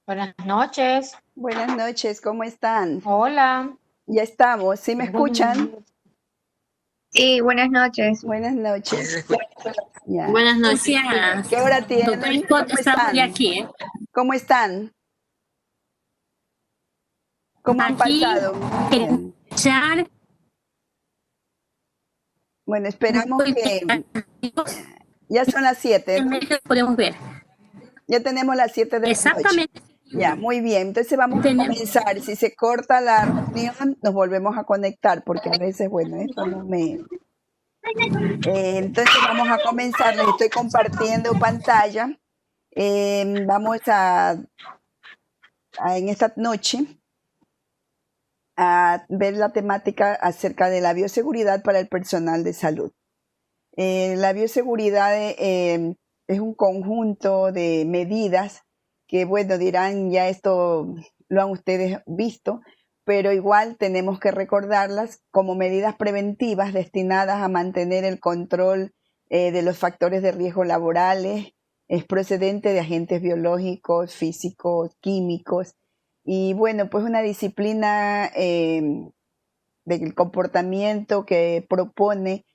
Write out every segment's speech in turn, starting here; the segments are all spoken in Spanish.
Buenas noches. Buenas noches, ¿cómo están? Hola. Ya estamos, ¿sí me escuchan? Sí, buenas noches. Buenas noches. Ya. Buenas noches, ¿Qué hora doctor tienen? Scott. ¿Cómo Estamos ya están? aquí, ¿eh? ¿Cómo están? ¿Cómo han Aquí, pasado? queremos Bien. escuchar Bueno, esperamos muy que bien. ya son las 7, En ¿no? medio podemos ver. Ya tenemos las 7 de la noche. Exactamente. Ya, muy bien. Entonces vamos a Tenemos, comenzar. Si se corta la reunión, nos volvemos a conectar, porque a veces, bueno, esto no me... entonces vamos a comenzar. Les estoy compartiendo pantalla. Vamos en esta noche a ver la temática acerca de la bioseguridad para el personal de salud. La bioseguridad es un conjunto de medidas que, bueno, dirán, ya esto lo han ustedes visto, pero igual tenemos que recordarlas como medidas preventivas destinadas a mantener el control de los factores de riesgo laborales. Es procedente de agentes biológicos, físicos, químicos, y bueno, pues una disciplina del comportamiento que propone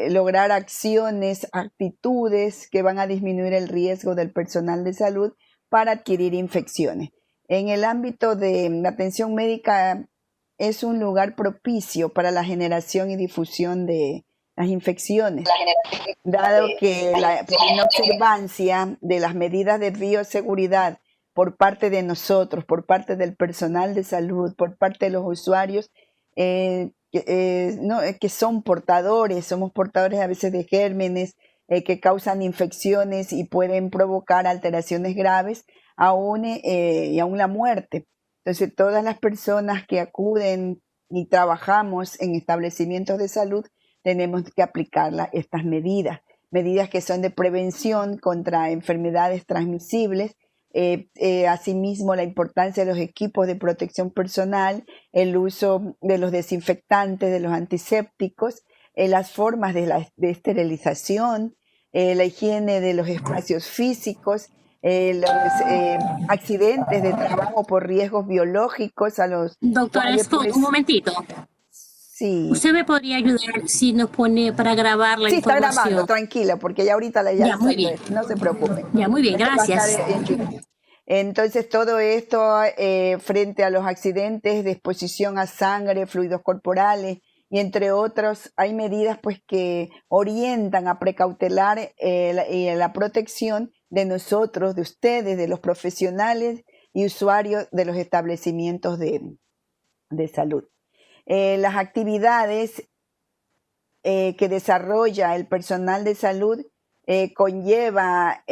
lograr acciones, actitudes que van a disminuir el riesgo del personal de salud para adquirir infecciones. En el ámbito de la atención médica es un lugar propicio para la generación y difusión de las infecciones, dado que la inobservancia de las medidas de bioseguridad por parte de nosotros, por parte del personal de salud, por parte de los usuarios, que son portadores, somos portadores a veces de gérmenes que causan infecciones y pueden provocar alteraciones graves y aún la muerte. Entonces, todas las personas que acuden y trabajamos en establecimientos de salud tenemos que aplicar estas medidas que son de prevención contra enfermedades transmisibles. Asimismo, la importancia de los equipos de protección personal, el uso de los desinfectantes, de los antisépticos, las formas de esterilización, la higiene de los espacios físicos, los accidentes de trabajo por riesgos biológicos a los doctor cuales Scott, un pues momentito. sí. ¿Usted me podría ayudar si nos pone para grabar la Sí, está grabando, información? tranquila, porque ya ahorita ya Ya, muy salió bien. esto, no se preocupen. Ya, muy bien, Esto va a estar gracias. en YouTube. Entonces, todo esto frente a los accidentes de exposición a sangre, fluidos corporales y entre otros, hay medidas pues que orientan a precautelar la protección de nosotros, de ustedes, de los profesionales y usuarios de los establecimientos de salud. Las actividades que desarrolla el personal de salud conlleva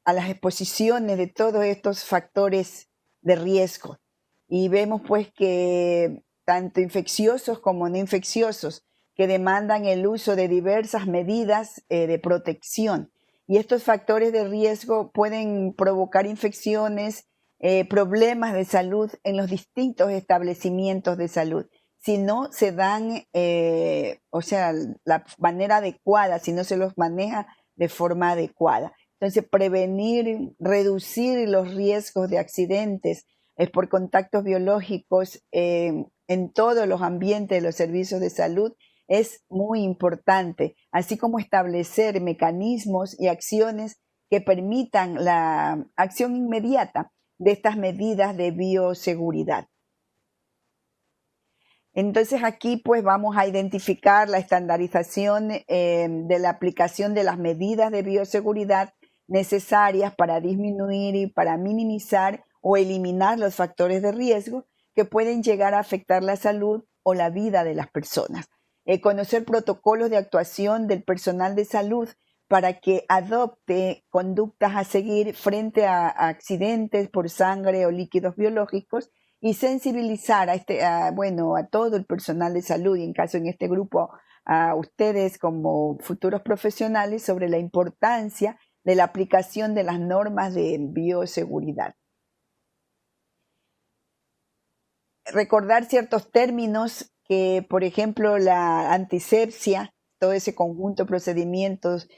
a las exposiciones de todos estos factores de riesgo. Y vemos pues que tanto infecciosos como no infecciosos que demandan el uso de diversas medidas de protección. Y estos factores de riesgo pueden provocar infecciones, problemas de salud en los distintos establecimientos de salud si no se dan, o sea, la manera adecuada, si no se los maneja de forma adecuada. Entonces, prevenir, reducir los riesgos de accidentes por contactos biológicos en todos los ambientes de los servicios de salud es muy importante, así como establecer mecanismos y acciones que permitan la acción inmediata de estas medidas de bioseguridad. Entonces aquí pues vamos a identificar la estandarización de la aplicación de las medidas de bioseguridad necesarias para disminuir y para minimizar o eliminar los factores de riesgo que pueden llegar a afectar la salud o la vida de las personas. Conocer protocolos de actuación del personal de salud para que adopte conductas a seguir frente a accidentes por sangre o líquidos biológicos y sensibilizar a todo el personal de salud y en caso en este grupo a ustedes como futuros profesionales sobre la importancia de la aplicación de las normas de bioseguridad. Recordar ciertos términos que, por ejemplo, la antisepsia, todo ese conjunto de procedimientos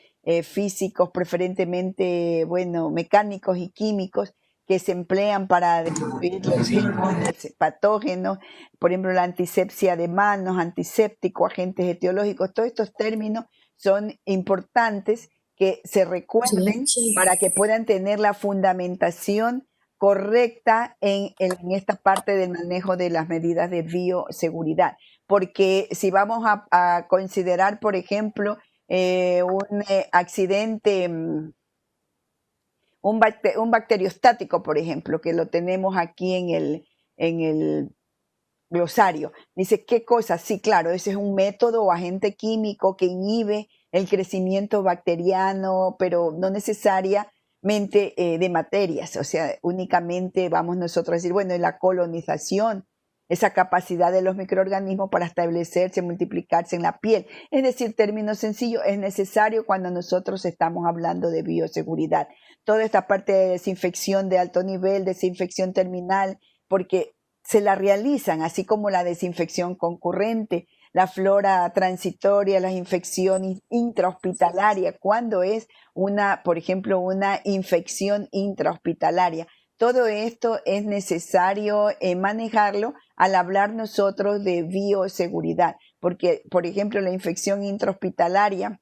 físicos, preferentemente, bueno, mecánicos y químicos, que se emplean para destruir los gérmenes patógenos, por ejemplo, la antisepsia de manos, antiséptico, agentes etiológicos, todos estos términos son importantes que se recuerden para que puedan tener la fundamentación correcta en esta parte del manejo de las medidas de bioseguridad. Porque si vamos a considerar, por ejemplo, un accidente, un bacteriostático, por ejemplo, que lo tenemos aquí en el glosario. Dice, ¿qué cosa? Sí, claro, ese es un método o agente químico que inhibe el crecimiento bacteriano, pero no necesariamente de materias. O sea, únicamente vamos nosotros a decir, bueno, la colonización, esa capacidad de los microorganismos para establecerse, multiplicarse en la piel. Es decir, término sencillo, es necesario cuando nosotros estamos hablando de bioseguridad. Toda esta parte de desinfección de alto nivel, desinfección terminal, porque se la realizan, así como la desinfección concurrente, la flora transitoria, la infección intrahospitalaria, cuando es por ejemplo, una infección intrahospitalaria. Todo esto es necesario manejarlo al hablar nosotros de bioseguridad, porque, por ejemplo, la infección intrahospitalaria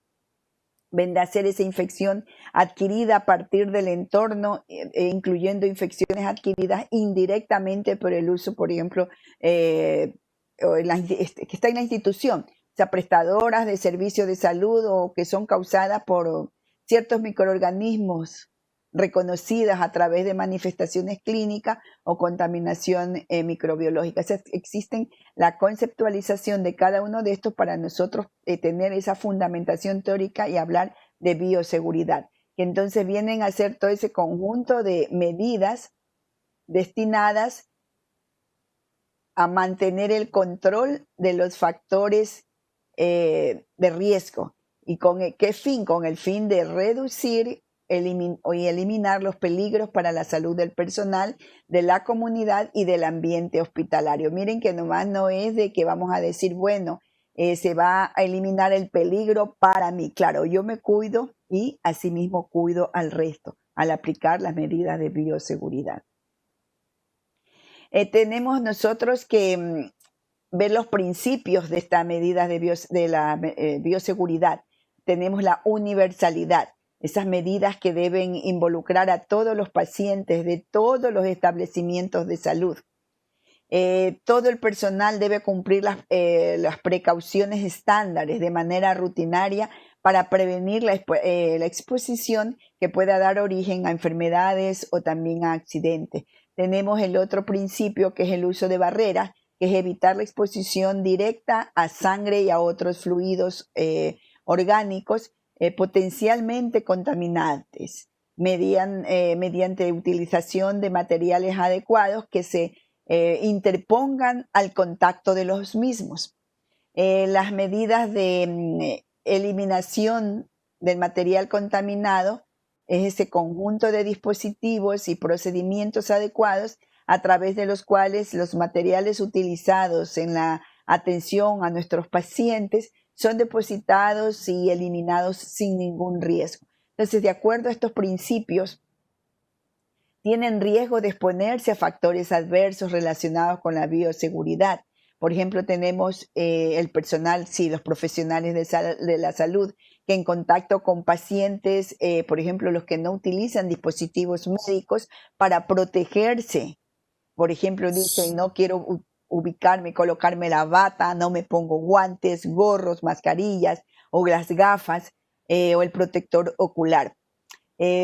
vendrá a ser esa infección adquirida a partir del entorno, incluyendo infecciones adquiridas indirectamente por el uso, por ejemplo, que está en la institución, o sea, prestadoras de servicios de salud o que son causadas por ciertos microorganismos reconocidas a través de manifestaciones clínicas o contaminación microbiológica. O sea, existen la conceptualización de cada uno de estos para nosotros tener esa fundamentación teórica y hablar de bioseguridad, que entonces vienen a ser todo ese conjunto de medidas destinadas a mantener el control de los factores de riesgo. ¿Y con qué fin? Con el fin de reducir y eliminar los peligros para la salud del personal, de la comunidad y del ambiente hospitalario. Miren que nomás no es de que vamos a decir, bueno, se va a eliminar el peligro para mí. Claro, yo me cuido y asimismo cuido al resto al aplicar las medidas de bioseguridad. Tenemos nosotros que ver los principios de esta medida de la bioseguridad. Tenemos la universalidad, esas medidas que deben involucrar a todos los pacientes de todos los establecimientos de salud. Todo el personal debe cumplir las precauciones estándares de manera rutinaria para prevenir la exposición que pueda dar origen a enfermedades o también a accidentes. Tenemos el otro principio, que es el uso de barreras, que es evitar la exposición directa a sangre y a otros fluidos orgánicos potencialmente contaminantes mediante utilización de materiales adecuados que se interpongan al contacto de los mismos. Las medidas de eliminación del material contaminado es ese conjunto de dispositivos y procedimientos adecuados a través de los cuales los materiales utilizados en la atención a nuestros pacientes son depositados y eliminados sin ningún riesgo. Entonces, de acuerdo a estos principios, tienen riesgo de exponerse a factores adversos relacionados con la bioseguridad. Por ejemplo, tenemos el personal, sí, los profesionales de la salud, que en contacto con pacientes, por ejemplo, los que no utilizan dispositivos médicos para protegerse. Por ejemplo, dicen, no quiero colocarme la bata, no me pongo guantes, gorros, mascarillas o las gafas o el protector ocular.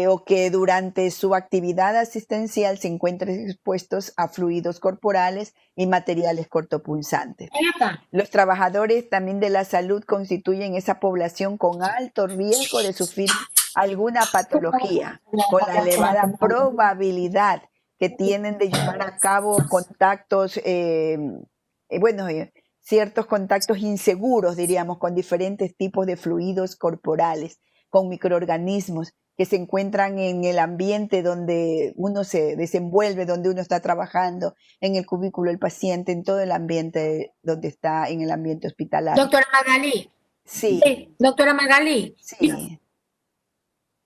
O que durante su actividad asistencial se encuentren expuestos a fluidos corporales y materiales cortopunzantes. Los trabajadores también de la salud constituyen esa población con alto riesgo de sufrir alguna patología, con la elevada probabilidad que tienen de llevar a cabo contactos, ciertos contactos inseguros, diríamos, con diferentes tipos de fluidos corporales, con microorganismos que se encuentran en el ambiente donde uno se desenvuelve, donde uno está trabajando, en el cubículo del paciente, en todo el ambiente donde está, en el ambiente hospitalario. Doctora Magali. Sí. Sí, doctora Magali. Sí.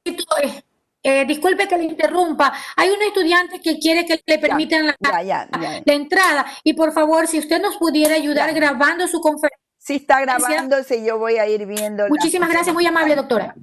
Disculpe que le interrumpa. Hay un estudiante que quiere que le permitan Ya. la entrada. Y por favor, si usted nos pudiera ayudar Ya. grabando su conferencia. Sí está grabándose, yo voy a ir viendo. Muchísimas gracias, muy amable, doctora.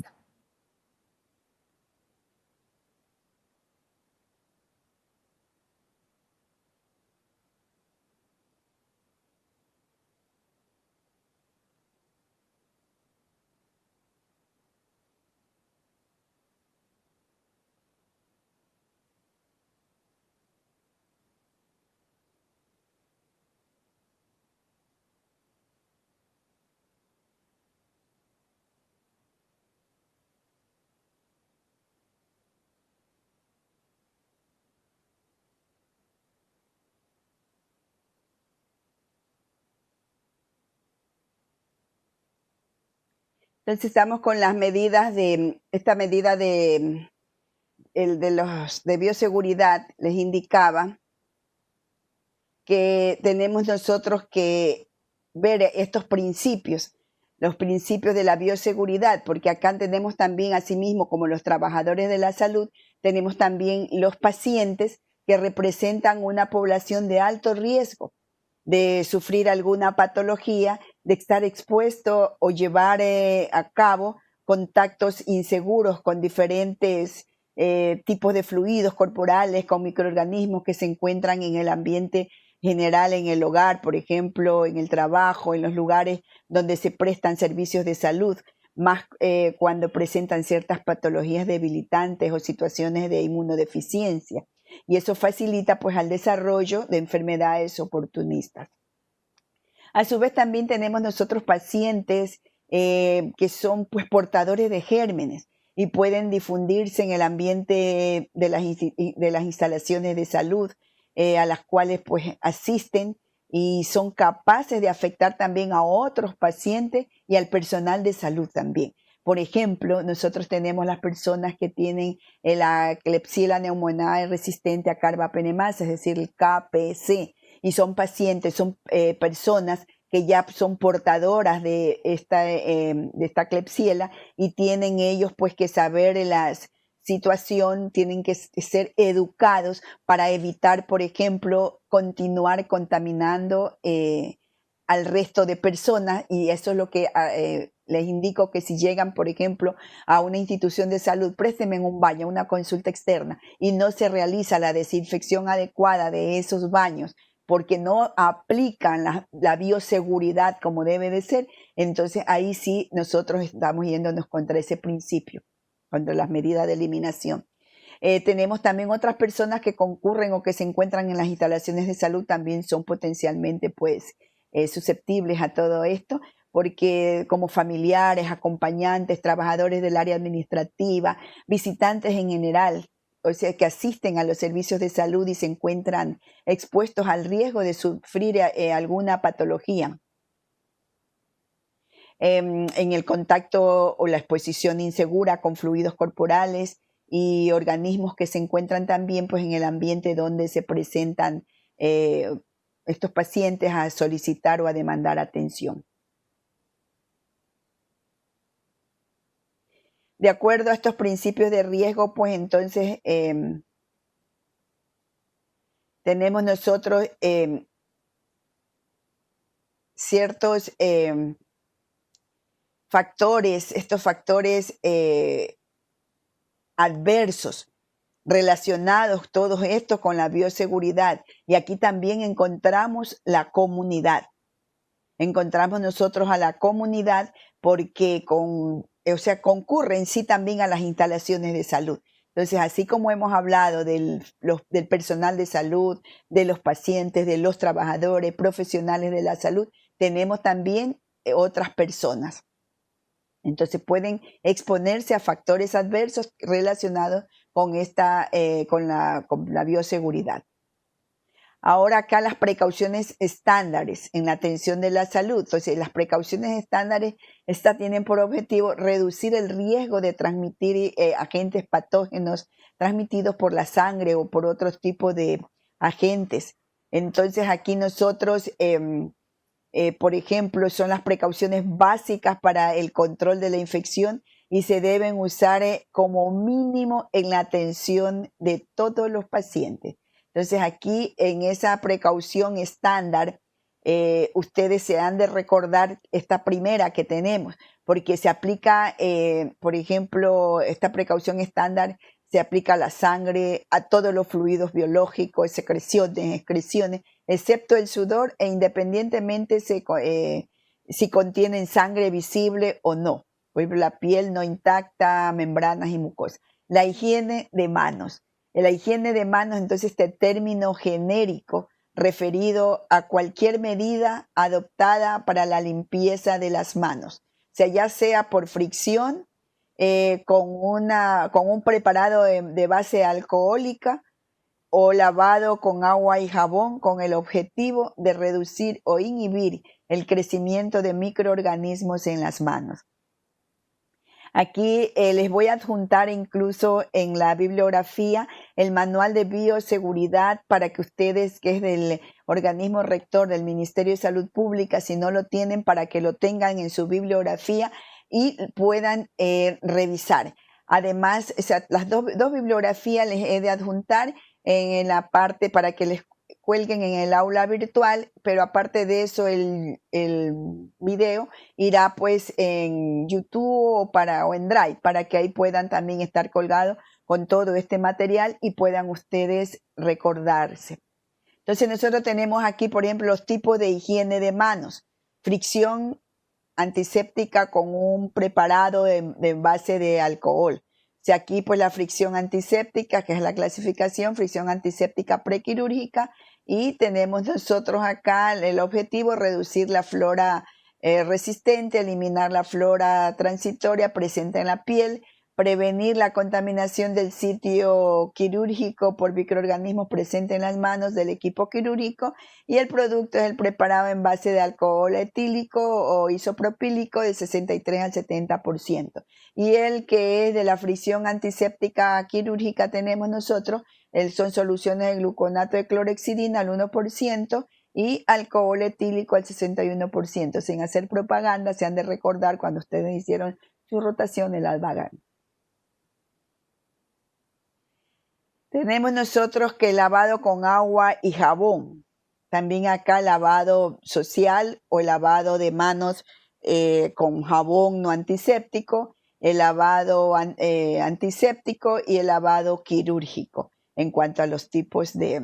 Entonces estamos con las medidas esta medida de bioseguridad. Les indicaba que tenemos nosotros que ver estos principios, los principios de la bioseguridad, porque acá tenemos también, asimismo, como los trabajadores de la salud, tenemos también los pacientes que representan una población de alto riesgo de sufrir alguna patología, de estar expuesto o llevar a cabo contactos inseguros con diferentes tipos de fluidos corporales, con microorganismos que se encuentran en el ambiente general, en el hogar, por ejemplo, en el trabajo, en los lugares donde se prestan servicios de salud, más cuando presentan ciertas patologías debilitantes o situaciones de inmunodeficiencia. Y eso facilita pues al desarrollo de enfermedades oportunistas. A su vez también tenemos nosotros pacientes que son pues portadores de gérmenes y pueden difundirse en el ambiente de las instalaciones de salud a las cuales pues asisten y son capaces de afectar también a otros pacientes y al personal de salud también. Por ejemplo, nosotros tenemos las personas que tienen la Klebsiella pneumoniae resistente a carbapenemasa, es decir, el KPC, y son pacientes, son personas que ya son portadoras de esta Klebsiella y tienen ellos pues que saber la situación, tienen que ser educados para evitar, por ejemplo, continuar contaminando al resto de personas, y eso es lo que les indico, que si llegan, por ejemplo, a una institución de salud, présteme en un baño, una consulta externa, y no se realiza la desinfección adecuada de esos baños, porque no aplican la bioseguridad como debe de ser, entonces ahí sí nosotros estamos yéndonos contra ese principio, contra las medidas de eliminación. Tenemos también otras personas que concurren o que se encuentran en las instalaciones de salud, también son potencialmente pues susceptibles a todo esto, porque como familiares, acompañantes, trabajadores del área administrativa, visitantes en general, o sea, que asisten a los servicios de salud y se encuentran expuestos al riesgo de sufrir alguna patología. En el contacto o la exposición insegura con fluidos corporales y organismos que se encuentran también pues, en el ambiente donde se presentan estos pacientes a solicitar o a demandar atención. De acuerdo a estos principios de riesgo, pues entonces tenemos nosotros ciertos factores, estos factores adversos relacionados, todos estos con la bioseguridad. Y aquí también encontramos la comunidad. Encontramos nosotros a la comunidad porque concurre en sí también a las instalaciones de salud. Entonces, así como hemos hablado del personal de salud, de los pacientes, de los trabajadores, profesionales de la salud, tenemos también otras personas. Entonces pueden exponerse a factores adversos relacionados con la bioseguridad. Ahora acá las precauciones estándares en la atención de la salud. Entonces las precauciones estándares tienen por objetivo reducir el riesgo de transmitir agentes patógenos transmitidos por la sangre o por otros tipos de agentes. Entonces aquí nosotros por ejemplo, son las precauciones básicas para el control de la infección y se deben usar como mínimo en la atención de todos los pacientes. Entonces aquí en esa precaución estándar, ustedes se han de recordar esta primera que tenemos, porque se aplica, por ejemplo, esta precaución estándar se aplica a la sangre, a todos los fluidos biológicos, secreciones, excreciones, excepto el sudor e independientemente si contienen sangre visible o no. Por ejemplo, la piel no intacta, membranas y mucosas. La higiene de manos. La higiene de manos, entonces, este término genérico referido a cualquier medida adoptada para la limpieza de las manos. O sea, ya sea por fricción, con un preparado de base alcohólica o lavado con agua y jabón con el objetivo de reducir o inhibir el crecimiento de microorganismos en las manos. Aquí les voy a adjuntar incluso en la bibliografía el manual de bioseguridad para que ustedes, que es del organismo rector del Ministerio de Salud Pública, si no lo tienen, para que lo tengan en su bibliografía y puedan revisar. Además, o sea, las dos bibliografías les he de adjuntar en la parte para que les cuelguen en el aula virtual, pero aparte de eso el video irá pues en YouTube o en Drive para que ahí puedan también estar colgados con todo este material y puedan ustedes recordarse. Entonces nosotros tenemos aquí, por ejemplo, los tipos de higiene de manos. Fricción antiséptica con un preparado de base de alcohol. O sea, aquí pues la fricción antiséptica, que es la clasificación, fricción antiséptica prequirúrgica, y tenemos nosotros acá el objetivo, reducir la flora resistente, eliminar la flora transitoria presente en la piel, prevenir la contaminación del sitio quirúrgico por microorganismos presentes en las manos del equipo quirúrgico, y el producto es el preparado en base de alcohol etílico o isopropílico de 63 al 70%. Y el que es de la fricción antiséptica quirúrgica tenemos nosotros, son soluciones de gluconato de clorhexidina al 1% y alcohol etílico al 61%. Sin hacer propaganda, se han de recordar cuando ustedes hicieron su rotación el Albagan. Tenemos nosotros que el lavado con agua y jabón. También acá lavado social o el lavado de manos con jabón no antiséptico, el lavado antiséptico y el lavado quirúrgico en cuanto a los tipos de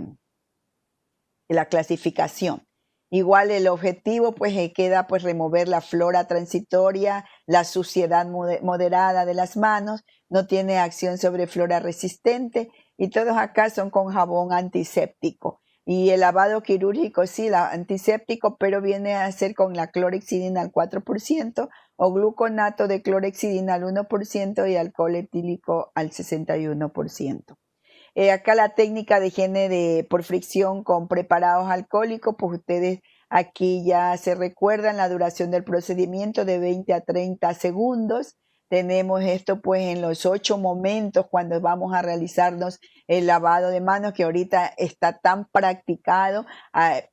la clasificación. Igual el objetivo pues queda pues remover la flora transitoria, la suciedad moderada de las manos, no tiene acción sobre flora resistente y todos acá son con jabón antiséptico. Y el lavado quirúrgico sí, antiséptico, pero viene a ser con la clorhexidina al 4% o gluconato de clorhexidina al 1% y alcohol etílico al 61%. Acá la técnica de higiene por fricción con preparados alcohólicos, pues ustedes aquí ya se recuerdan la duración del procedimiento de 20 a 30 segundos. Tenemos esto pues en los 8 momentos cuando vamos a realizarnos el lavado de manos, que ahorita está tan practicado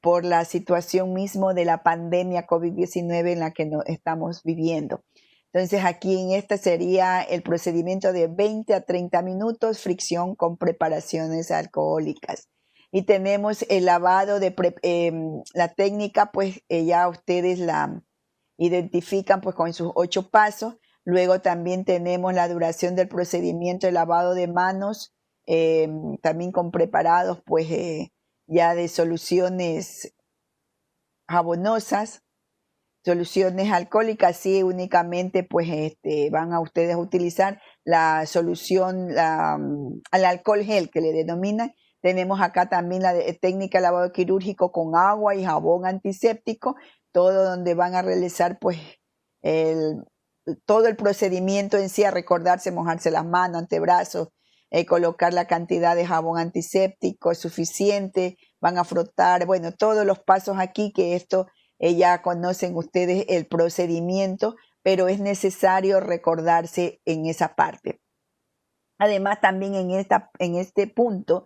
por la situación mismo de la pandemia COVID-19 en la que estamos viviendo. Entonces aquí en este sería el procedimiento de 20 a 30 minutos, fricción con preparaciones alcohólicas. Y tenemos el lavado la técnica, pues ya ustedes la identifican pues con sus 8 pasos. Luego también tenemos la duración del procedimiento de lavado de manos, también con preparados pues ya de soluciones jabonosas. Soluciones alcohólicas, sí, únicamente pues van a ustedes a utilizar la solución, al alcohol gel que le denominan. Tenemos acá también la técnica de lavado quirúrgico con agua y jabón antiséptico, todo donde van a realizar pues todo el procedimiento en sí, a recordarse, mojarse las manos, antebrazos, colocar la cantidad de jabón antiséptico suficiente, van a frotar, bueno, todos los pasos aquí que esto ya conocen ustedes el procedimiento, pero es necesario recordarse en esa parte. Además, también en este punto,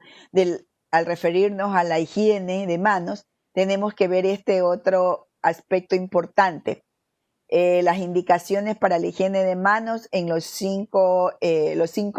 al referirnos a la higiene de manos, tenemos que ver este otro aspecto importante. las indicaciones para la higiene de manos en los cinco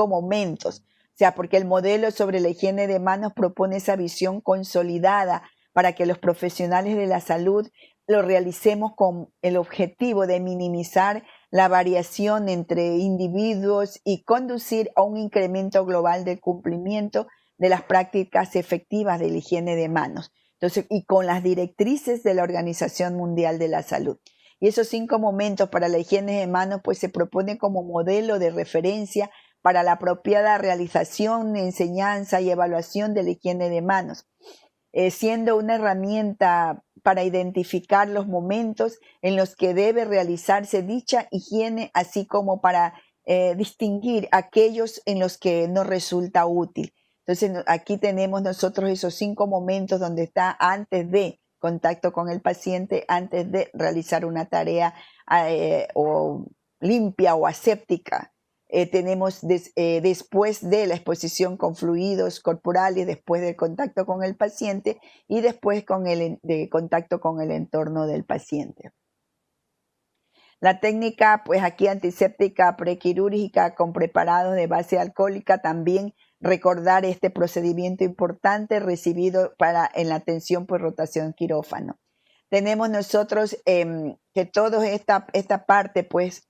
momentos. O sea, porque el modelo sobre la higiene de manos propone esa visión consolidada para que los profesionales de la salud lo realicemos con el objetivo de minimizar la variación entre individuos y conducir a un incremento global del cumplimiento de las prácticas efectivas de la higiene de manos. Entonces, y con las directrices de la Organización Mundial de la Salud. Y esos 5 momentos para la higiene de manos pues se propone como modelo de referencia para la apropiada realización, enseñanza y evaluación de la higiene de manos, siendo una herramienta para identificar los momentos en los que debe realizarse dicha higiene, así como para distinguir aquellos en los que no resulta útil. Entonces, aquí tenemos nosotros esos 5 momentos donde está antes de contacto con el paciente, antes de realizar una tarea o limpia o aséptica. Tenemos después de la exposición con fluidos corporales, después del contacto con el paciente y después de contacto con el entorno del paciente. La técnica, pues aquí antiséptica prequirúrgica con preparados de base alcohólica, también recordar este procedimiento importante recibido en la atención por rotación quirófano. Tenemos nosotros que toda esta parte, pues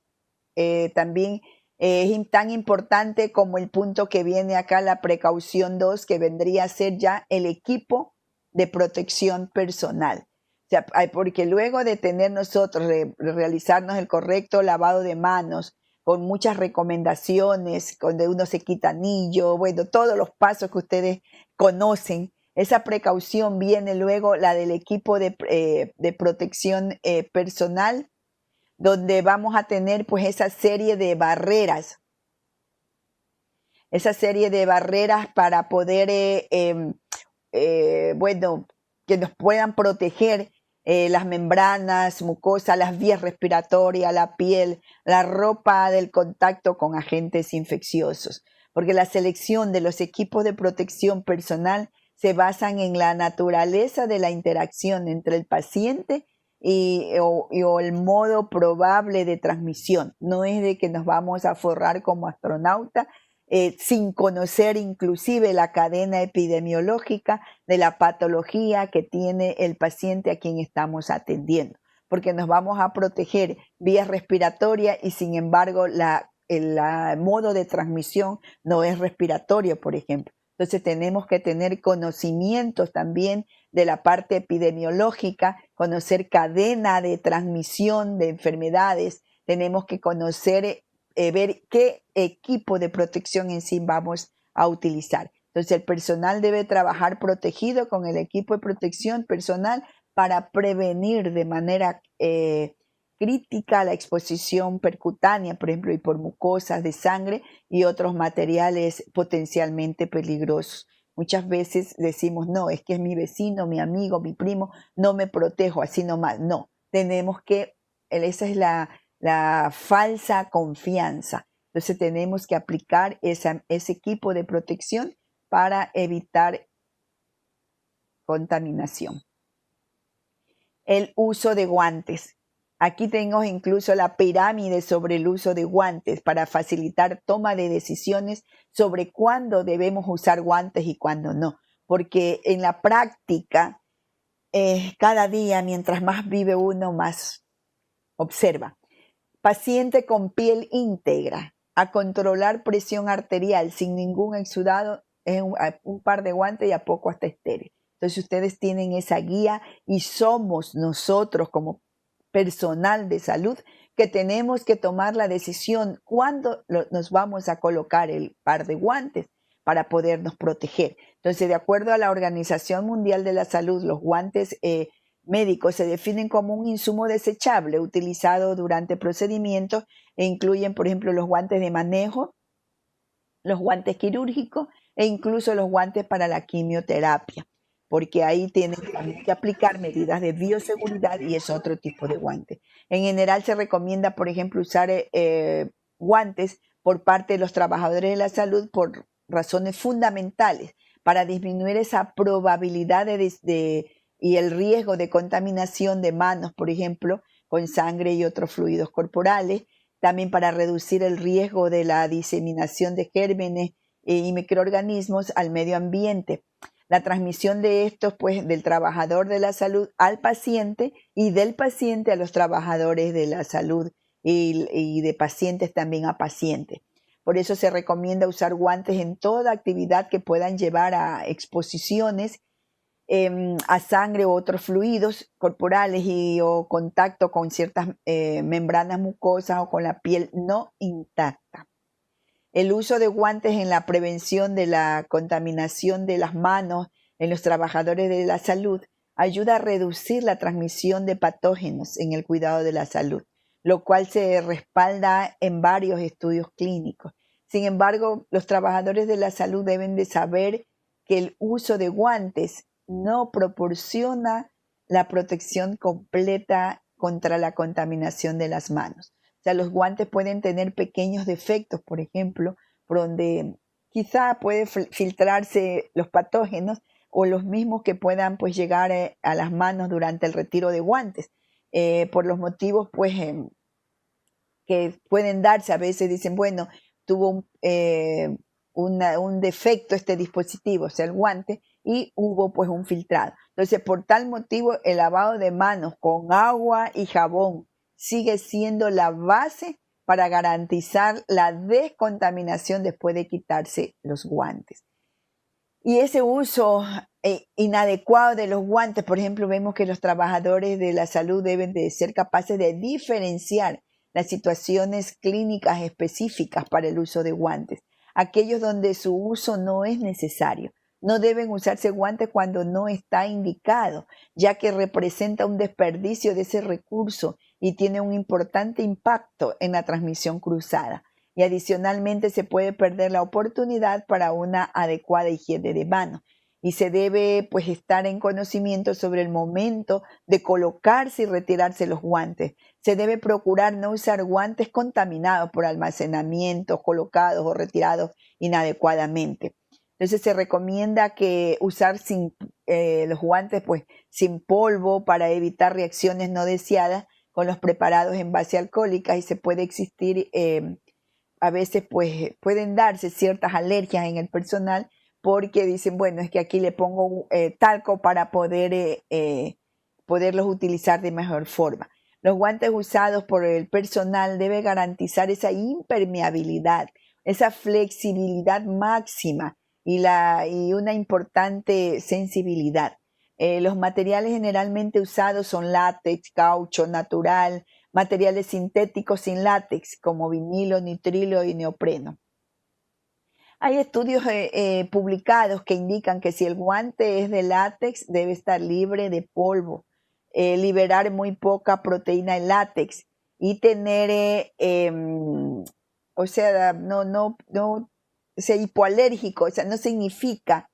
también es tan importante como el punto que viene acá, la precaución 2, que vendría a ser ya el equipo de protección personal. O sea, porque luego de tener nosotros, realizarnos el correcto lavado de manos, con muchas recomendaciones, donde uno se quita anillo, bueno, todos los pasos que ustedes conocen, esa precaución viene luego la del equipo de protección personal, donde vamos a tener pues esa serie de barreras para poder, bueno, que nos puedan proteger las membranas mucosas, las vías respiratorias, la piel, la ropa del contacto con agentes infecciosos. Porque la selección de los equipos de protección personal se basan en la naturaleza de la interacción entre el paciente o el modo probable de transmisión. No es de que nos vamos a forrar como astronauta sin conocer inclusive la cadena epidemiológica de la patología que tiene el paciente a quien estamos atendiendo, porque nos vamos a proteger vías respiratorias y sin embargo el modo de transmisión no es respiratorio, por ejemplo. Entonces tenemos que tener conocimientos también de la parte epidemiológica, conocer cadena de transmisión de enfermedades, tenemos que conocer, ver qué equipo de protección en sí vamos a utilizar. Entonces el personal debe trabajar protegido con el equipo de protección personal para prevenir de manera crítica la exposición percutánea, por ejemplo, y por mucosas de sangre y otros materiales potencialmente peligrosos. Muchas veces decimos, no, es que es mi vecino, mi amigo, mi primo, no me protejo así nomás. No, tenemos que, esa es la falsa confianza. Entonces tenemos que aplicar ese equipo de protección para evitar contaminación. El uso de guantes. Aquí tengo incluso la pirámide sobre el uso de guantes para facilitar toma de decisiones sobre cuándo debemos usar guantes y cuándo no. Porque en la práctica, cada día, mientras más vive uno, más observa. Paciente con piel íntegra, a controlar presión arterial sin ningún exudado, es un par de guantes y a poco hasta estéril. Entonces ustedes tienen esa guía y somos nosotros como personal de salud que tenemos que tomar la decisión cuándo nos vamos a colocar el par de guantes para podernos proteger. Entonces, de acuerdo a la Organización Mundial de la Salud, los guantes médicos se definen como un insumo desechable utilizado durante procedimientos e incluyen, por ejemplo, los guantes de manejo, los guantes quirúrgicos e incluso los guantes para la quimioterapia, porque ahí tienen que aplicar medidas de bioseguridad y es otro tipo de guante. En general se recomienda, por ejemplo, usar guantes por parte de los trabajadores de la salud por razones fundamentales para disminuir esa probabilidad y el riesgo de contaminación de manos, por ejemplo, con sangre y otros fluidos corporales, también para reducir el riesgo de la diseminación de gérmenes y microorganismos al medio ambiente. La transmisión de estos, pues, del trabajador de la salud al paciente y del paciente a los trabajadores de la salud y de pacientes también a pacientes. Por eso se recomienda usar guantes en toda actividad que puedan llevar a exposiciones a sangre u otros fluidos corporales o contacto con ciertas membranas mucosas o con la piel no intacta. El uso de guantes en la prevención de la contaminación de las manos en los trabajadores de la salud ayuda a reducir la transmisión de patógenos en el cuidado de la salud, lo cual se respalda en varios estudios clínicos. Sin embargo, los trabajadores de la salud deben de saber que el uso de guantes no proporciona la protección completa contra la contaminación de las manos. O sea, los guantes pueden tener pequeños defectos, por ejemplo, por donde quizá puede filtrarse los patógenos o los mismos que puedan pues llegar a las manos durante el retiro de guantes, por los motivos pues que pueden darse. A veces dicen, bueno, tuvo un defecto este dispositivo, o sea, el guante, y hubo pues un filtrado. Entonces, por tal motivo, el lavado de manos con agua y jabón sigue siendo la base para garantizar la descontaminación después de quitarse los guantes. Y ese uso inadecuado de los guantes, por ejemplo, vemos que los trabajadores de la salud deben de ser capaces de diferenciar las situaciones clínicas específicas para el uso de guantes, aquellos donde su uso no es necesario. No deben usarse guantes cuando no está indicado, ya que representa un desperdicio de ese recurso y tiene un importante impacto en la transmisión cruzada. Y adicionalmente se puede perder la oportunidad para una adecuada higiene de manos. Y se debe pues estar en conocimiento sobre el momento de colocarse y retirarse los guantes. Se debe procurar no usar guantes contaminados por almacenamientos colocados o retirados inadecuadamente. Entonces se recomienda que usar los guantes pues sin polvo para evitar reacciones no deseadas con los preparados en base alcohólica, y se puede existir, a veces pues pueden darse ciertas alergias en el personal porque dicen, bueno, es que aquí le pongo talco para poderlos utilizar de mejor forma. Los guantes usados por el personal deben garantizar esa impermeabilidad, esa flexibilidad máxima y una importante sensibilidad. Los materiales generalmente usados son látex, caucho natural, materiales sintéticos sin látex como vinilo, nitrilo y neopreno. Hay estudios publicados que indican que si el guante es de látex debe estar libre de polvo, liberar muy poca proteína de látex y tener, o sea, hipoalérgico. O sea, no significa,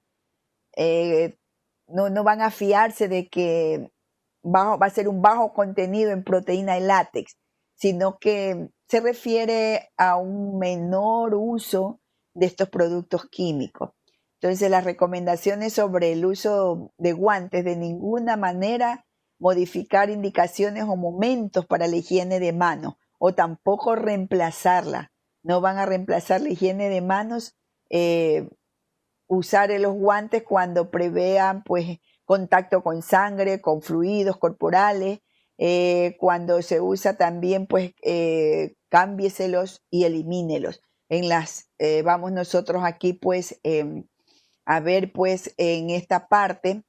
no van a fiarse de que va a ser un bajo contenido en proteína de látex, sino que se refiere a un menor uso de estos productos químicos. Entonces, las recomendaciones sobre el uso de guantes: de ninguna manera modificar indicaciones o momentos para la higiene de manos, o tampoco reemplazarla. No van a reemplazar la higiene de manos, usar los guantes cuando prevean pues contacto con sangre, con fluidos corporales. Cuando se usa también pues cámbieselos y elimínelos. Vamos nosotros aquí pues a ver pues en esta parte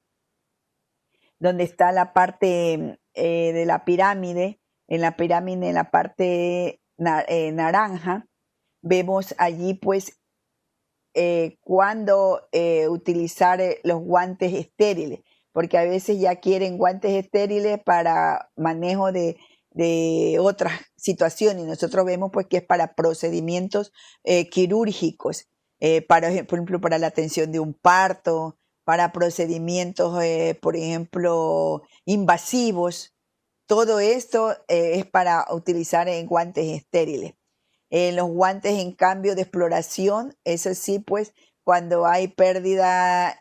donde está la parte de la pirámide. En la pirámide, en la parte naranja, vemos allí pues cuándo utilizar los guantes estériles, porque a veces ya quieren guantes estériles para manejo de otras situaciones, y nosotros vemos pues que es para procedimientos quirúrgicos, por ejemplo, para la atención de un parto, para procedimientos, por ejemplo, invasivos. Todo esto es para utilizar en guantes estériles. Los guantes, en cambio, de exploración, eso sí, pues cuando hay pérdida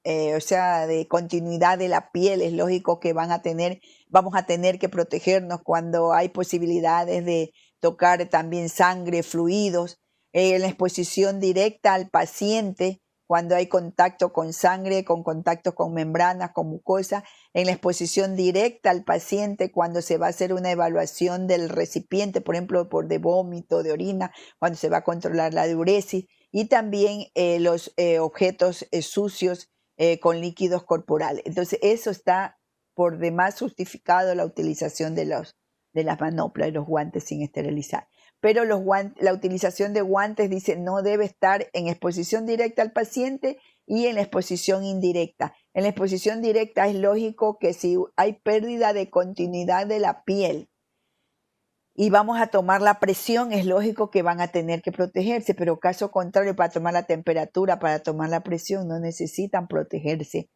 o sea, de continuidad de la piel. Es lógico que vamos a tener que protegernos cuando hay posibilidades de tocar también sangre, fluidos, en la exposición directa al paciente, cuando hay contacto con sangre, con contacto con membranas, con mucosa, en la exposición directa al paciente cuando se va a hacer una evaluación del recipiente, por ejemplo, de vómito, de orina, cuando se va a controlar la diuresis, y también los objetos sucios con líquidos corporales. Entonces, eso está por demás justificado, la utilización de las manoplas y los guantes sin esterilizar. Pero la utilización de guantes, dice, no debe estar en exposición directa al paciente y en la exposición indirecta. En la exposición directa es lógico que si hay pérdida de continuidad de la piel y vamos a tomar la presión, es lógico que van a tener que protegerse, pero caso contrario, para tomar la temperatura, para tomar la presión, no necesitan protegerse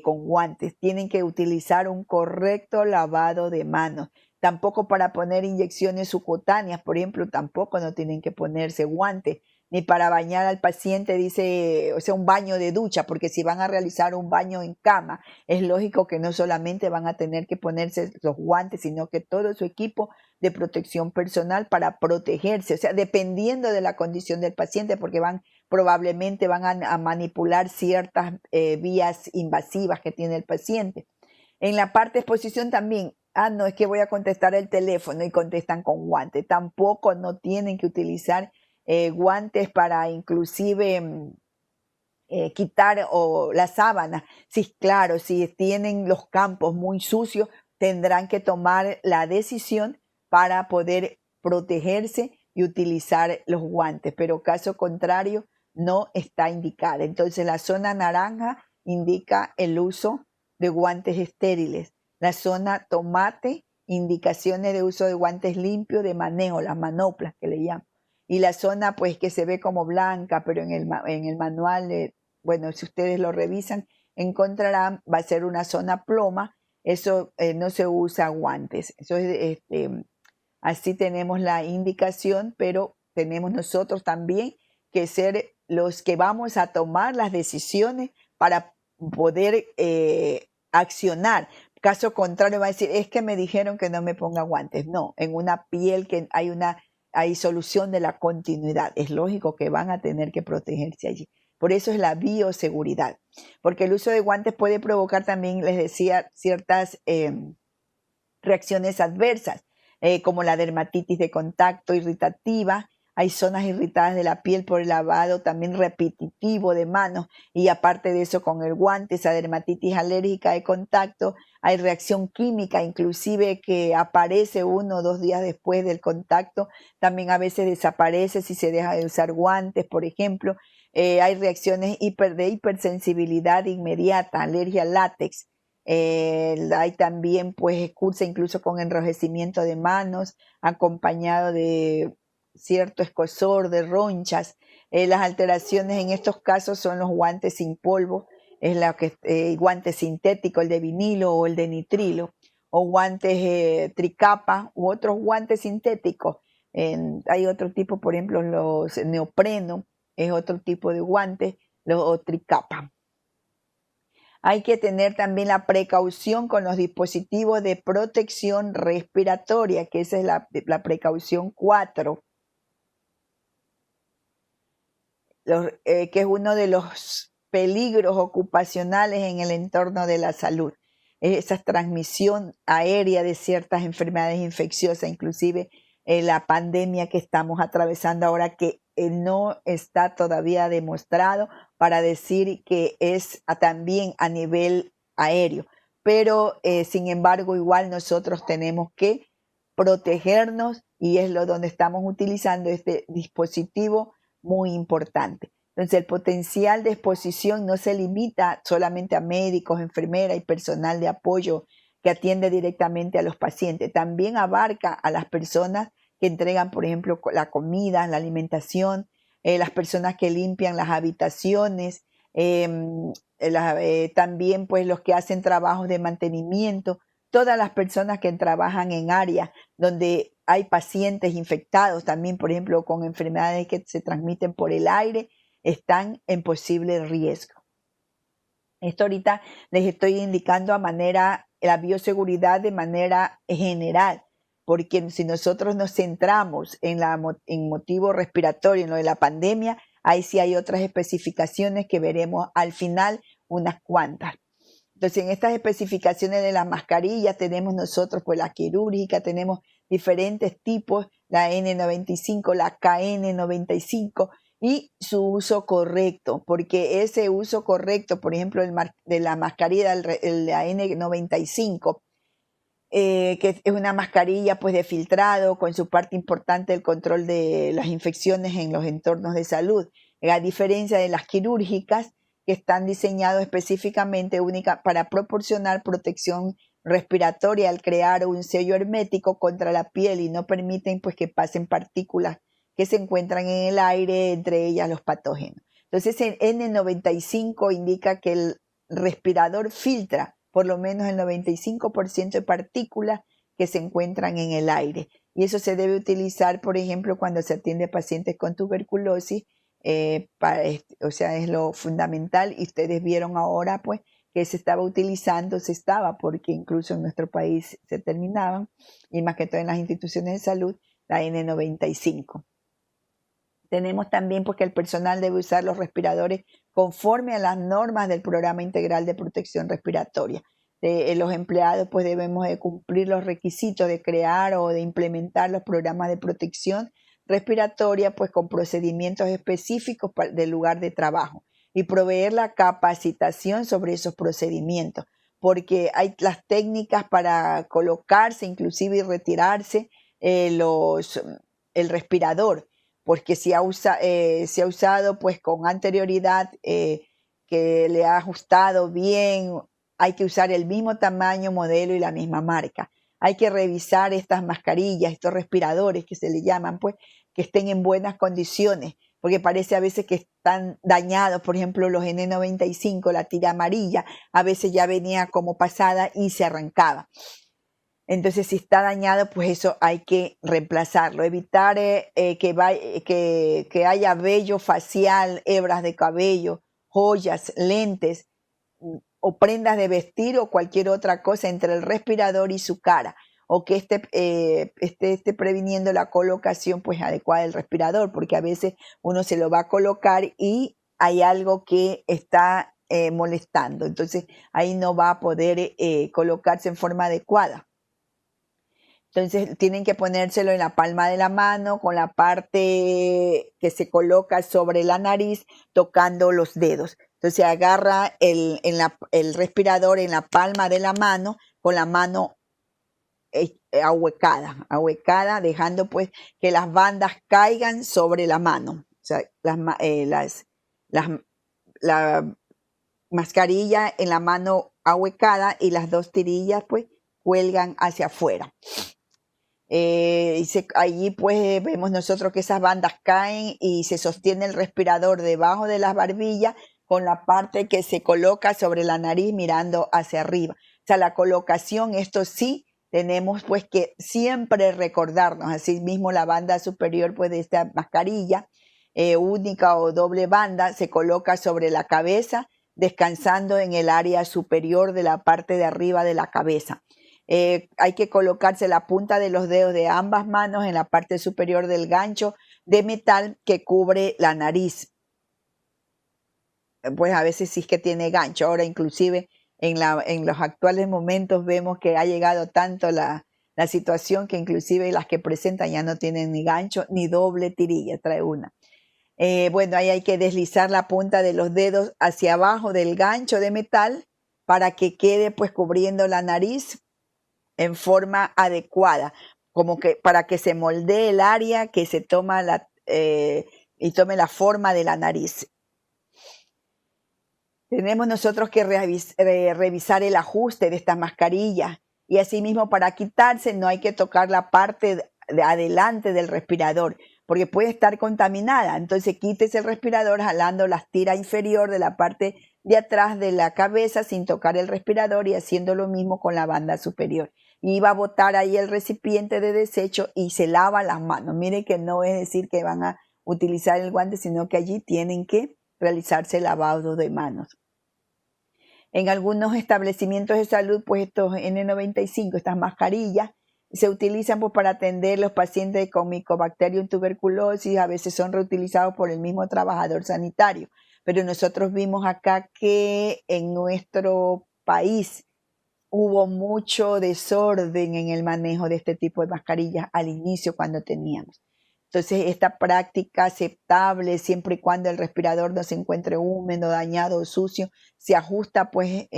con guantes. Tienen que utilizar un correcto lavado de manos. Tampoco para poner inyecciones subcutáneas, por ejemplo, tampoco no tienen que ponerse guantes, ni para bañar al paciente, dice, o sea, un baño de ducha, porque si van a realizar un baño en cama, es lógico que no solamente van a tener que ponerse los guantes, sino que todo su equipo de protección personal para protegerse, o sea, dependiendo de la condición del paciente, porque probablemente van a manipular ciertas vías invasivas que tiene el paciente. En la parte de exposición también, no, es que voy a contestar el teléfono y contestan con guantes. Tampoco no tienen que utilizar guantes para inclusive quitar la sábana. Sí, claro, si tienen los campos muy sucios, tendrán que tomar la decisión para poder protegerse y utilizar los guantes, pero caso contrario no está indicada. Entonces la zona naranja indica el uso de guantes estériles. La zona tomate, indicaciones de uso de guantes limpios de manejo, las manoplas que le llaman. Y la zona pues que se ve como blanca, pero en el manual, bueno, si ustedes lo revisan, encontrarán, va a ser una zona ploma. Eso no se usa guantes. Eso es, así tenemos la indicación, pero tenemos nosotros también que ser los que vamos a tomar las decisiones para poder accionar. Caso contrario va a decir, es que me dijeron que no me ponga guantes. No, en una piel que hay solución de la continuidad. Es lógico que van a tener que protegerse allí. Por eso es la bioseguridad. Porque el uso de guantes puede provocar también, les decía, ciertas reacciones adversas, como la dermatitis de contacto irritativa. Hay zonas irritadas de la piel por el lavado también repetitivo de manos, y aparte de eso con el guante, esa dermatitis alérgica de contacto, hay reacción química inclusive que aparece 1 o 2 días después del contacto, también a veces desaparece si se deja de usar guantes, por ejemplo. Hay reacciones de hipersensibilidad inmediata, alergia al látex. Hay también pues cursa incluso con enrojecimiento de manos acompañado de cierto escozor, de ronchas. Las alteraciones en estos casos son los guantes sin polvo, es guantes sintéticos, el de vinilo o el de nitrilo, o guantes tricapa u otros guantes sintéticos. Hay otro tipo, por ejemplo, los neopreno, es otro tipo de guantes, o tricapa. Hay que tener también la precaución con los dispositivos de protección respiratoria, que esa es la precaución 4. Que es uno de los peligros ocupacionales en el entorno de la salud. Esa transmisión aérea de ciertas enfermedades infecciosas, inclusive la pandemia que estamos atravesando ahora, que no está todavía demostrado para decir que es también a nivel aéreo. Pero, sin embargo, igual nosotros tenemos que protegernos y es donde estamos utilizando este dispositivo muy importante. Entonces, el potencial de exposición no se limita solamente a médicos, enfermeras y personal de apoyo que atiende directamente a los pacientes. También abarca a las personas que entregan, por ejemplo, la comida, la alimentación, las personas que limpian las habitaciones, también pues los que hacen trabajos de mantenimiento, todas las personas que trabajan en áreas donde hay pacientes infectados también, por ejemplo, con enfermedades que se transmiten por el aire, están en posible riesgo. Esto ahorita les estoy indicando la bioseguridad de manera general, porque si nosotros nos centramos en motivo respiratorio, en lo de la pandemia, ahí sí hay otras especificaciones que veremos al final, unas cuantas. Entonces, en estas especificaciones de las mascarillas tenemos nosotros, pues la quirúrgica, tenemos diferentes tipos, la N95, la KN95 y su uso correcto, porque ese uso correcto, por ejemplo, de la mascarilla, la N95, que es una mascarilla pues de filtrado con su parte importante el control de las infecciones en los entornos de salud, a diferencia de las quirúrgicas que están diseñadas específicamente para proporcionar protección respiratoria al crear un sello hermético contra la piel y no permiten pues que pasen partículas que se encuentran en el aire, entre ellas los patógenos. Entonces el N95 indica que el respirador filtra por lo menos el 95% de partículas que se encuentran en el aire. Y eso se debe utilizar, por ejemplo, cuando se atiende a pacientes con tuberculosis, o sea, es lo fundamental. Y ustedes vieron ahora, pues, que se estaba, porque incluso en nuestro país se terminaban, y más que todo en las instituciones de salud, la N95. Tenemos también porque el personal debe usar los respiradores conforme a las normas del Programa Integral de Protección Respiratoria. Los empleados pues debemos de cumplir los requisitos de crear o de implementar los programas de protección respiratoria pues con procedimientos específicos del lugar de trabajo y proveer la capacitación sobre esos procedimientos, porque hay las técnicas para colocarse inclusive y retirarse el respirador, porque se ha usado pues con anterioridad, que le ha ajustado bien, hay que usar el mismo tamaño, modelo y la misma marca. Hay que revisar estas mascarillas, estos respiradores que se le llaman, pues, que estén en buenas condiciones, porque parece a veces que están dañados. Por ejemplo, los N95, la tira amarilla, a veces ya venía como pasada y se arrancaba. Entonces, si está dañado, pues eso hay que reemplazarlo. Evitar que haya vello facial, hebras de cabello, joyas, lentes o prendas de vestir o cualquier otra cosa entre el respirador y su cara, o que esté previniendo la colocación pues adecuada del respirador, porque a veces uno se lo va a colocar y hay algo que está molestando. Entonces, ahí no va a poder colocarse en forma adecuada. Entonces tienen que ponérselo en la palma de la mano, con la parte que se coloca sobre la nariz, tocando los dedos. Entonces agarra el respirador en la palma de la mano, con la mano ahuecada, dejando pues que las bandas caigan sobre la mano. O sea, la mascarilla en la mano ahuecada y las dos tirillas pues cuelgan hacia afuera. Allí pues vemos nosotros que esas bandas caen y se sostiene el respirador debajo de las barbillas con la parte que se coloca sobre la nariz mirando hacia arriba. O sea, la colocación, esto sí, tenemos pues que siempre recordarnos. Así mismo la banda superior pues de esta mascarilla, única o doble banda, se coloca sobre la cabeza, descansando en el área superior de la parte de arriba de la cabeza. Hay que colocarse la punta de los dedos de ambas manos en la parte superior del gancho de metal que cubre la nariz. Pues a veces sí es que tiene gancho. Ahora inclusive en los actuales momentos vemos que ha llegado tanto la situación que inclusive las que presentan ya no tienen ni gancho ni doble tirilla, trae una. Bueno, ahí hay que deslizar la punta de los dedos hacia abajo del gancho de metal para que quede pues cubriendo la nariz en forma adecuada, como que para que se moldee el área que se toma y tome la forma de la nariz. Tenemos nosotros que revisar el ajuste de esta mascarilla y asimismo para quitarse no hay que tocar la parte de adelante del respirador porque puede estar contaminada. Entonces quítese el respirador jalando la tira inferior de la parte de atrás de la cabeza sin tocar el respirador y haciendo lo mismo con la banda superior. Y va a botar ahí el recipiente de desecho y se lava las manos. Mire que no es decir que van a utilizar el guante, sino que allí tienen que realizarse el lavado de manos. En algunos establecimientos de salud, pues estos N95, estas mascarillas, se utilizan pues para atender los pacientes con Mycobacterium tuberculosis, a veces son reutilizados por el mismo trabajador sanitario. Pero nosotros vimos acá que en nuestro país hubo mucho desorden en el manejo de este tipo de mascarillas al inicio cuando teníamos. Entonces, esta práctica aceptable siempre y cuando el respirador no se encuentre húmedo, dañado o sucio, se ajusta, pues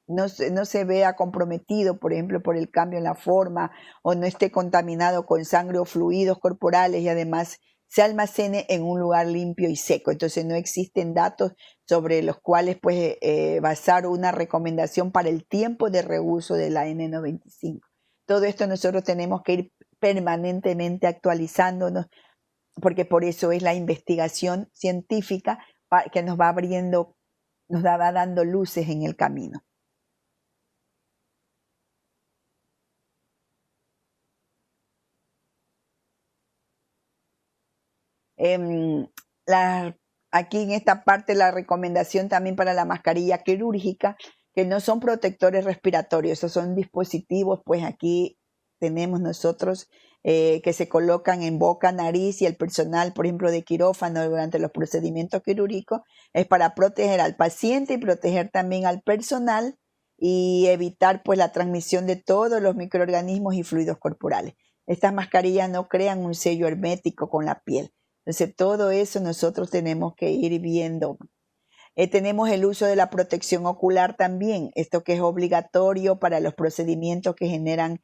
no se vea comprometido, por ejemplo, por el cambio en la forma o no esté contaminado con sangre o fluidos corporales y además se almacene en un lugar limpio y seco. Entonces, no existen datos sobre los cuales pues, basar una recomendación para el tiempo de reuso de la N95. Todo esto nosotros tenemos que ir permanentemente actualizándonos, porque por eso es la investigación científica que nos va abriendo, nos va dando luces en el camino. Aquí en esta parte la recomendación también para la mascarilla quirúrgica, que no son protectores respiratorios, esos son dispositivos, pues aquí tenemos nosotros que se colocan en boca, nariz y el personal, por ejemplo, de quirófano durante los procedimientos quirúrgicos, es para proteger al paciente y proteger también al personal y evitar pues la transmisión de todos los microorganismos y fluidos corporales. Estas mascarillas no crean un sello hermético con la piel. Entonces, todo eso nosotros tenemos que ir viendo. Tenemos el uso de la protección ocular también, esto que es obligatorio para los procedimientos que generan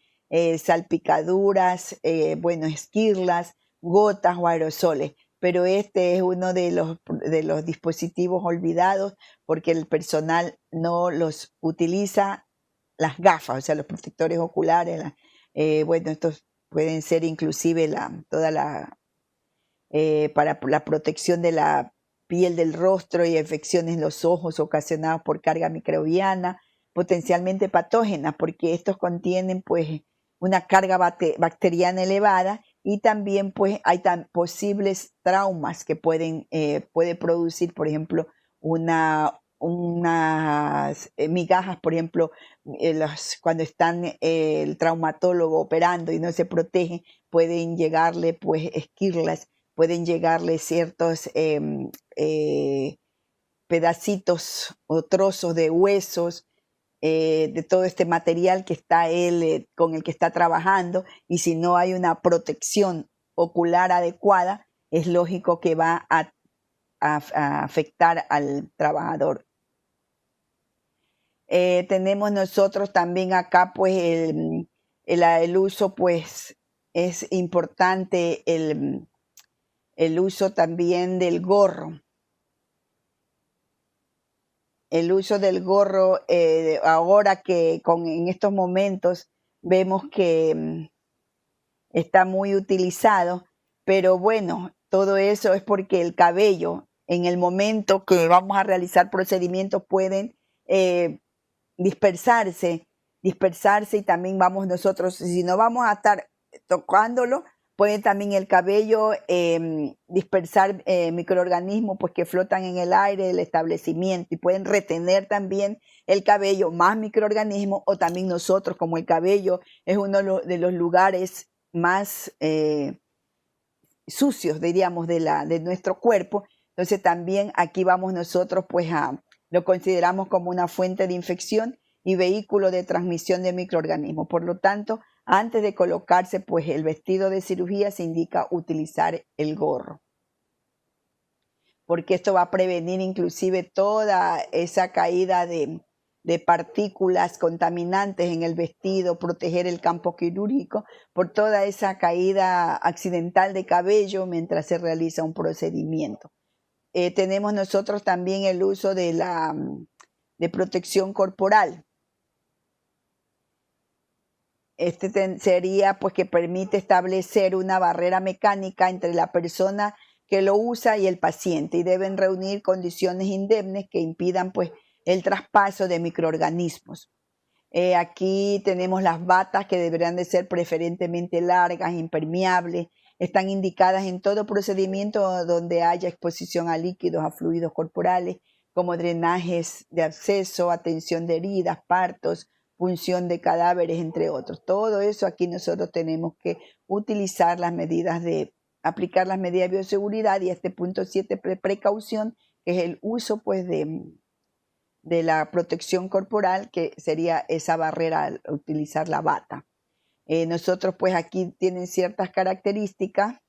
salpicaduras, esquirlas, gotas o aerosoles. Pero este es uno de los dispositivos olvidados porque el personal no los utiliza, las gafas, o sea, los protectores oculares. Estos pueden ser inclusive para la protección de la piel del rostro y infecciones en los ojos ocasionadas por carga microbiana, potencialmente patógenas, porque estos contienen pues una carga bacteriana elevada y también pues hay posibles traumas que puede producir, por ejemplo, unas migajas, por ejemplo, cuando están el traumatólogo operando y no se protege, pueden llegarle pues esquirlas, pueden llegarle ciertos pedacitos o trozos de huesos de todo este material que está él con el que está trabajando, y si no hay una protección ocular adecuada, es lógico que va a afectar al trabajador. Tenemos nosotros también acá pues el uso, pues es importante el uso también del gorro. El uso del gorro, ahora que en estos momentos vemos que está muy utilizado, pero bueno, todo eso es porque el cabello, en el momento que vamos a realizar procedimientos, pueden dispersarse y también vamos nosotros, si no vamos a estar tocándolo, puede también el cabello dispersar microorganismos pues, que flotan en el aire del establecimiento y pueden retener también el cabello más microorganismos, o también nosotros, como el cabello es uno de los lugares más sucios, diríamos, de nuestro cuerpo. Entonces también aquí vamos nosotros pues lo consideramos como una fuente de infección y vehículo de transmisión de microorganismos. Por lo tanto, antes de colocarse pues el vestido de cirugía se indica utilizar el gorro, porque esto va a prevenir inclusive toda esa caída de partículas contaminantes en el vestido, proteger el campo quirúrgico por toda esa caída accidental de cabello mientras se realiza un procedimiento. Tenemos nosotros también el uso de protección corporal. Sería pues que permite establecer una barrera mecánica entre la persona que lo usa y el paciente, y deben reunir condiciones indemnes que impidan pues el traspaso de microorganismos. Aquí tenemos las batas, que deberán de ser preferentemente largas, impermeables. Están indicadas en todo procedimiento donde haya exposición a líquidos, a fluidos corporales, como drenajes de absceso, atención de heridas, partos, punción de cadáveres, entre otros. Todo eso aquí nosotros tenemos que utilizar aplicar las medidas de bioseguridad, y este punto 7, precaución, que es el uso pues de la protección corporal, que sería esa barrera al utilizar la bata. Nosotros pues aquí tienen ciertas características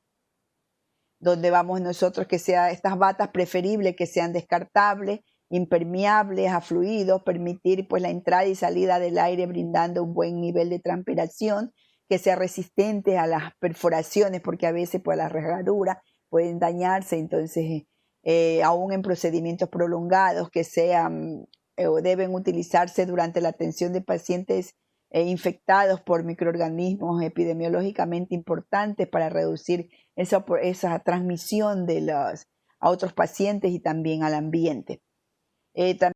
donde vamos nosotros que sea estas batas preferible que sean descartables, impermeables a fluidos, permitir pues la entrada y salida del aire brindando un buen nivel de transpiración, que sea resistente a las perforaciones, porque a veces pues las rasgaduras pueden dañarse, entonces aún en procedimientos prolongados que sean o deben utilizarse durante la atención de pacientes infectados por microorganismos epidemiológicamente importantes para reducir esa transmisión a otros pacientes y también al ambiente. También